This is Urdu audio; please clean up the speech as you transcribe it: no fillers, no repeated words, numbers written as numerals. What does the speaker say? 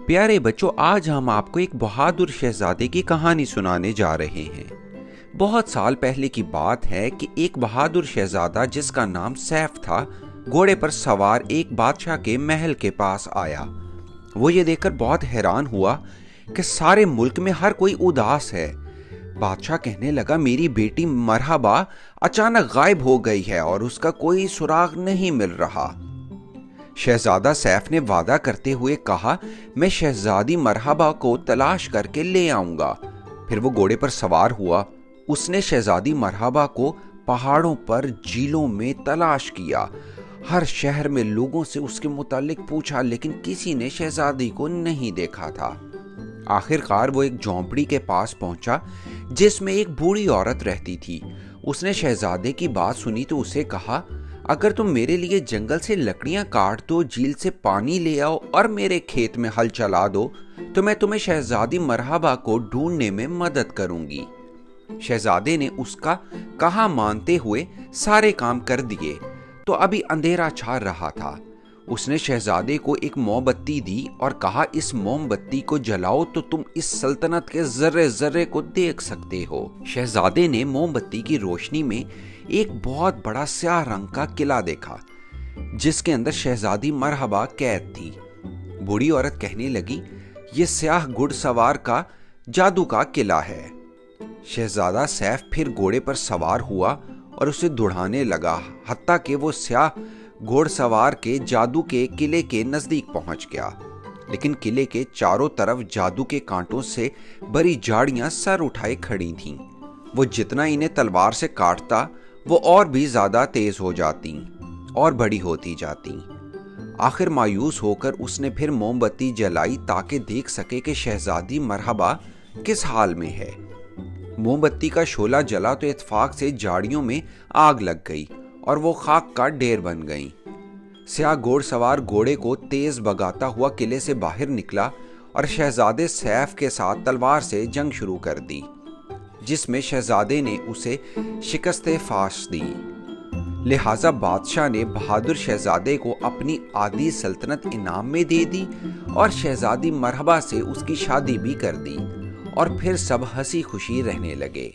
پیارے بچوں، آج ہم آپ کو ایک بہادر شہزادے کی کہانی سنانے جا رہے ہیں۔ بہت سال پہلے کی بات ہے کہ ایک بہادر شہزادہ جس کا نام سیف تھا، گھوڑے پر سوار ایک بادشاہ کے محل کے پاس آیا۔ وہ یہ دیکھ کر بہت حیران ہوا کہ سارے ملک میں ہر کوئی اداس ہے۔ بادشاہ کہنے لگا، میری بیٹی مرحبا اچانک غائب ہو گئی ہے اور اس کا کوئی سراغ نہیں مل رہا۔ شہزادہ سیف نے وعدہ کرتے ہوئے کہا، میں شہزادی مرحبا کو تلاش کر کے لے آؤں گا۔ پھر وہ گھوڑے پر سوار ہوا۔ اس نے شہزادی مرحبا کو پہاڑوں پر، جھیلوں میں تلاش کیا۔ ہر شہر میں لوگوں سے اس کے متعلق پوچھا، لیکن کسی نے شہزادی کو نہیں دیکھا تھا۔ آخر کار وہ ایک جھونپڑی کے پاس پہنچا جس میں ایک بوڑھی عورت رہتی تھی۔ اس نے شہزادے کی بات سنی تو اسے کہا، اگر تم میرے لیے جنگل سے لکڑیاں کاٹ دو، جھیل سے پانی لے آؤ اور میرے کھیت میں ہل چلا دو تو میں تمہیں شہزادی مرحبا کو ڈھونڈنے میں مدد کروں گی۔ شہزادے نے اس کا کہا مانتے ہوئے سارے کام کر دیے تو ابھی اندھیرا چھا رہا تھا۔ اس نے شہزادے کو ایک موم بتی دی اور کہا، اس موم بتی کو جلاؤ تو تم اس سلطنت کے ذرے ذرے کو دیکھ سکتے ہو۔ شہزادے نے موم بتی کی روشنی میں ایک بہت بڑا سیاہ رنگ کا قلعہ دیکھا جس کے اندر شہزادی مرحبا قید تھی۔ بوڑھی عورت کہنے لگی، یہ سیاہ گھڑ سوار کا جادو کا قلعہ ہے۔ شہزادہ سیف پھر گھوڑے پر سوار ہوا اور اسے دوڑانے لگا، حتیٰ کہ وہ سیاہ گھوڑ سوار کے جادو کے قلعے کے نزدیک پہنچ گیا، لیکن قلعے کے چاروں طرف جادو کے کانٹوں سے بری جھاڑیاں سر اٹھائے کھڑی تھیں۔ وہ جتنا انہیں تلوار سے کاٹتا، وہ اور بھی زیادہ تیز ہو جاتی اور بڑی ہوتی جاتی۔ آخر مایوس ہو کر اس نے پھر موم بتی جلائی تاکہ دیکھ سکے کہ شہزادی مرحبا کس حال میں ہے۔ موم بتی کا شعلہ جلا تو اتفاق سے جھاڑیوں میں آگ لگ گئی اور وہ خاک کا ڈھیر بن گئیں۔ سیاہ گھوڑ سوار گھوڑے کو تیز بگاتا ہوا قلعے سے باہر نکلا اور شہزادے سیف کے ساتھ تلوار سے جنگ شروع کر دی، جس میں شہزادے نے اسے شکست فاش دی۔ لہٰذا بادشاہ نے بہادر شہزادے کو اپنی آدھی سلطنت انعام میں دے دی اور شہزادی مرحبا سے اس کی شادی بھی کر دی، اور پھر سب ہنسی خوشی رہنے لگے۔